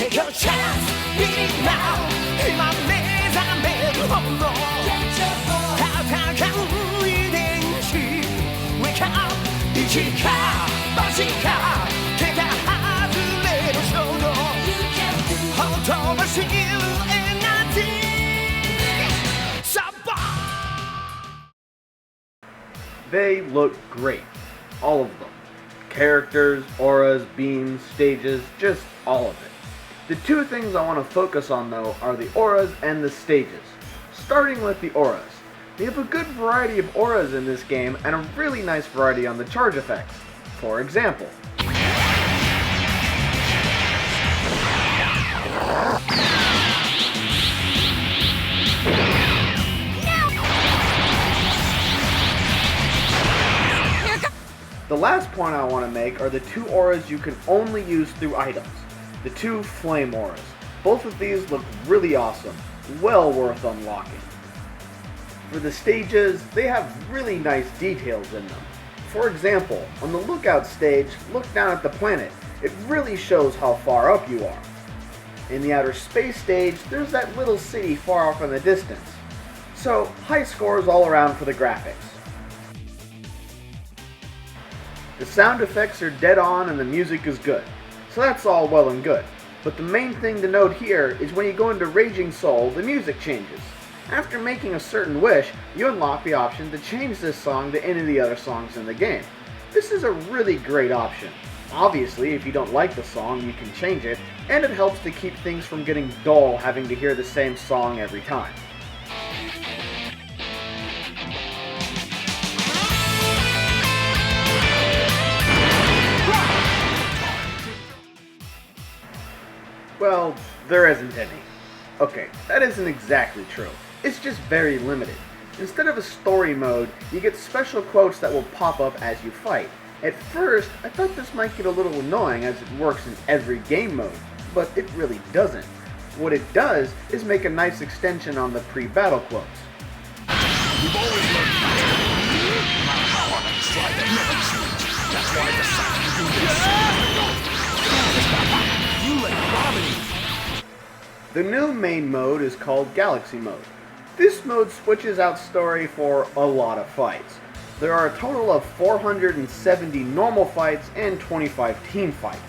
Take your chance, beat it now. 今目覚めるもの戦う遺伝子 Wake up 一か八か手が外れる衝動ほとばしるエナジーサバ They look great. All of them. Characters, auras, beams, stages, just all of it. The two things I want to focus on though are the auras and the stages. Starting with the auras. We have a good variety of auras in this game and a really nice variety on the charge effects. For example, the last point I want to make are the two auras you can only use through items. The two flame auras. Both of these look really awesome, well worth unlocking. For the stages, they have really nice details in them. For example, on the lookout stage, look down at the planet. It really shows how far up you are. In the outer space stage, there's that little city far off in the distance. So, high scores all around for the graphics. The sound effects are dead on and the music is good, so that's all well and good. But the main thing to note here is when you go into Raging Soul, the music changes. After making a certain wish, you unlock the option to change this song to any of the other songs in the game. This is a really great option. Obviously, if you don't like the song, you can change it, and it helps to keep things from getting dull having to hear the same song every time. Well, there isn't any. Okay, that isn't exactly true. It's just very limited. Instead of a story mode, you get special quotes that will pop up as you fight. At first, I thought this might get a little annoying as it works in every game mode, but it really doesn't. What it does is make a nice extension on the pre-battle quotes. You've always learned my power, strive that never change. That's why I decided to do this. You let gravity. The new main mode is called Galaxy Mode. This mode switches out story for a lot of fights. There are a total of 470 normal fights and 25 team fights.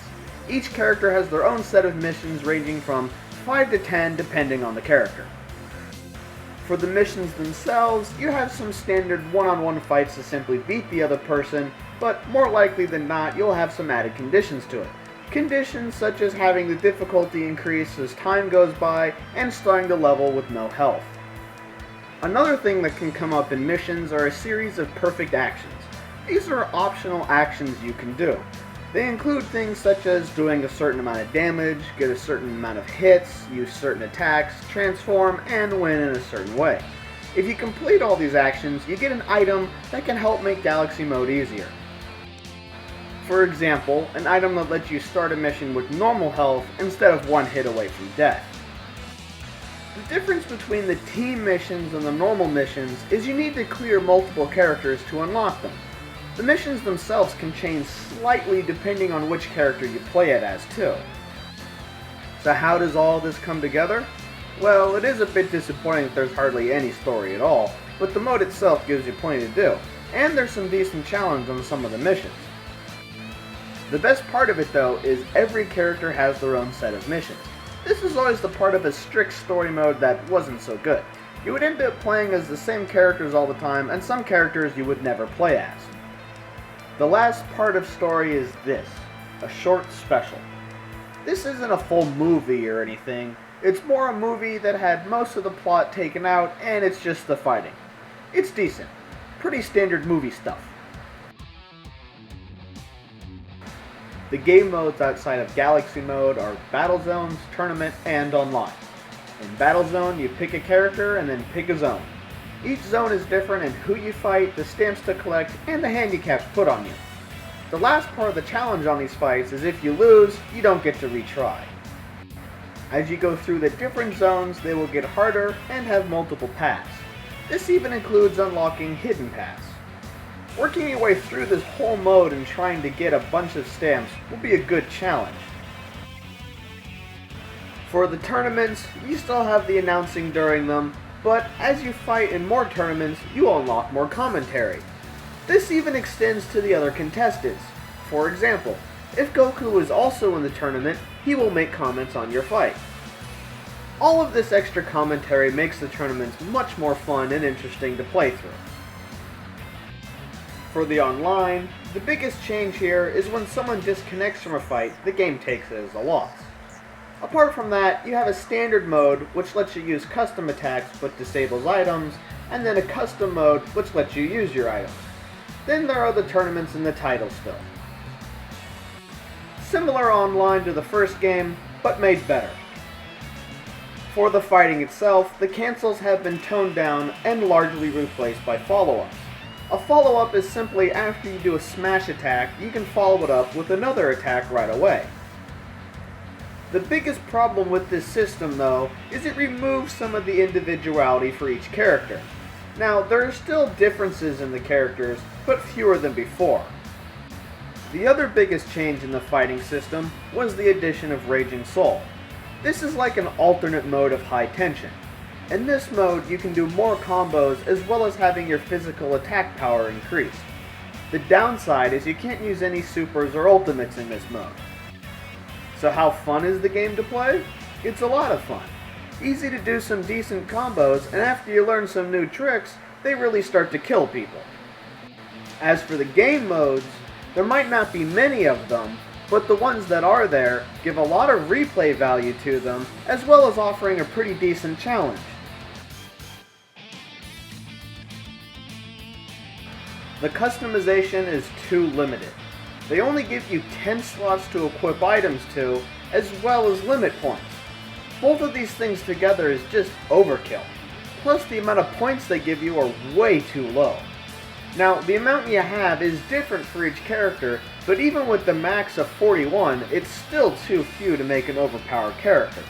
Each character has their own set of missions ranging from 5 to 10 depending on the character. For the missions themselves, you have some standard one-on-one fights to simply beat the other person, but more likely than not, you'll have some added conditions to it. Conditions such as having the difficulty increase as time goes by and starting the level with no health. Another thing that can come up in missions are a series of perfect actions. These are optional actions you can do. They include things such as doing a certain amount of damage, get a certain amount of hits, use certain attacks, transform, and win in a certain way. If you complete all these actions, you get an item that can help make Galaxy Mode easier. For example, an item that lets you start a mission with normal health instead of one hit away from death. The difference between the team missions and the normal missions is you need to clear multiple characters to unlock them. The missions themselves can change slightly depending on which character you play it as too. So how does all this come together? Well, it is a bit disappointing that there's hardly any story at all, but the mode itself gives you plenty to do, and there's some decent challenge on some of the missions. The best part of it though is every character has their own set of missions. This is always the part of a strict story mode that wasn't so good. You would end up playing as the same characters all the time, and some characters you would never play as. The last part of story is this, a short special. This isn't a full movie or anything, it's more a movie that had most of the plot taken out and it's just the fighting. It's decent, pretty standard movie stuff. The game modes outside of Galaxy Mode are Battle Zones, Tournament, and Online. In Battle Zone, you pick a character and then pick a zone. Each zone is different in who you fight, the stamps to collect, and the handicaps put on you. The last part of the challenge on these fights is if you lose, you don't get to retry. As you go through the different zones, they will get harder and have multiple paths. This even includes unlocking hidden paths. Working your way through this whole mode and trying to get a bunch of stamps will be a good challenge. For the tournaments, you still have the announcing during them, but as you fight in more tournaments, you unlock more commentary. This even extends to the other contestants. For example, if Goku is also in the tournament, he will make comments on your fight. All of this extra commentary makes the tournaments much more fun and interesting to play through. For the online, the biggest change here is when someone disconnects from a fight, the game takes it as a loss. Apart from that, you have a standard mode which lets you use custom attacks but disables items, and then a custom mode which lets you use your items. Then there are the tournaments and the titles still. Similar online to the first game, but made better. For the fighting itself, the cancels have been toned down and largely replaced by follow-ups. A follow-up is simply after you do a smash attack, you can follow it up with another attack right away. The biggest problem with this system, though, is it removes some of the individuality for each character. Now, there are still differences in the characters, but fewer than before. The other biggest change in the fighting system was the addition of Raging Soul. This is like an alternate mode of high tension. In this mode, you can do more combos as well as having your physical attack power increased. The downside is you can't use any supers or ultimates in this mode. So how fun is the game to play? It's a lot of fun. Easy to do some decent combos, and after you learn some new tricks, they really start to kill people. As for the game modes, there might not be many of them, but the ones that are there give a lot of replay value to them, as well as offering a pretty decent challenge. The customization is too limited. They only give you 10 slots to equip items to, as well as limit points. Both of these things together is just overkill. Plus the amount of points they give you are way too low. Now, the amount you have is different for each character, but even with the max of 41, it's still too few to make an overpowered character.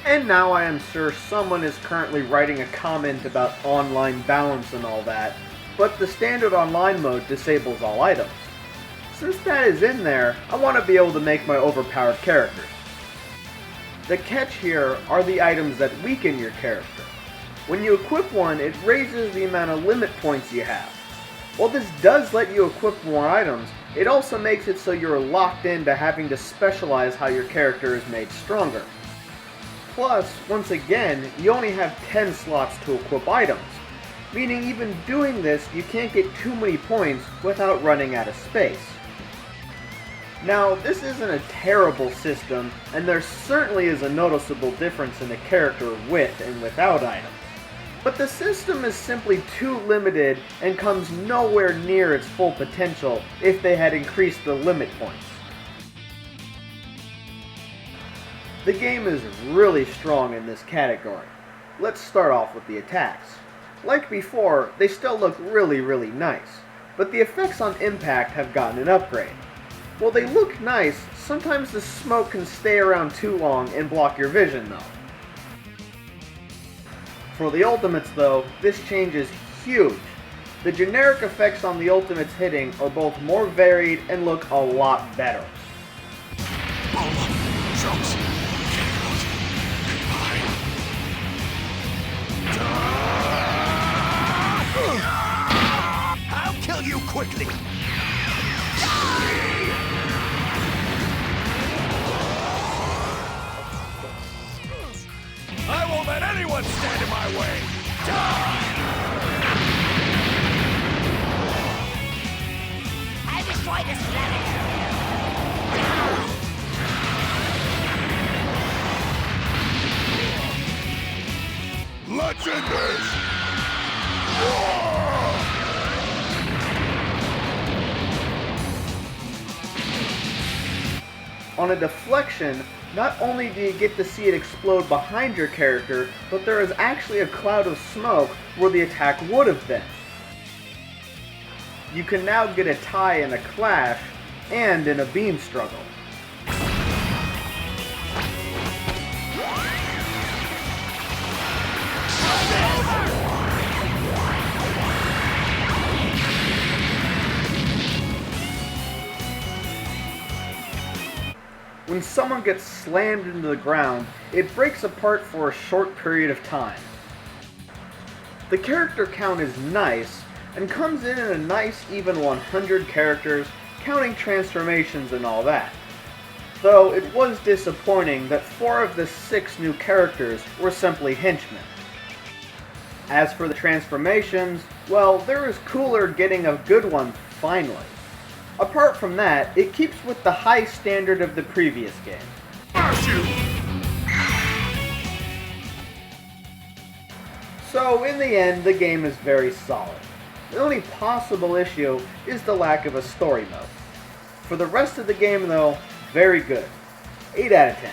And now I am sure someone is currently writing a comment about online balance and all that, but the standard online mode disables all items. Since that is in there, I want to be able to make my overpowered characters. The catch here are the items that weaken your character. When you equip one, it raises the amount of limit points you have. While this does let you equip more items, it also makes it so you're locked into having to specialize how your character is made stronger. Plus, once again, you only have 10 slots to equip items, meaning even doing this, you can't get too many points without running out of space. Now, this isn't a terrible system, and there certainly is a noticeable difference in the character with and without items. But the system is simply too limited and comes nowhere near its full potential if they had increased the limit points. The game is really strong in this category. Let's start off with the attacks. Like before, they still look really nice, but the effects on impact have gotten an upgrade. While they look nice, sometimes the smoke can stay around too long and block your vision though. For the ultimates though, this change is huge. The generic effects on the ultimates hitting are both more varied and look a lot better. I'll kill you quickly. I won't let anyone stand in my way. I destroy this planet. Let's end this. On a deflection, not only do you get to see it explode behind your character, but there is actually a cloud of smoke where the attack would have been. You can now get a tie in a clash and in a beam struggle. When someone gets slammed into the ground, it breaks apart for a short period of time. The character count is nice, and comes in a nice even 100 characters, counting transformations and all that. Though it was disappointing that 4 of the 6 new characters were simply henchmen. As for the transformations, well, there is cooler getting a good one finally. Apart from that, it keeps with the high standard of the previous game. So in the end, the game is very solid. The only possible issue is the lack of a story mode. For the rest of the game though, very good. 8 out of 10.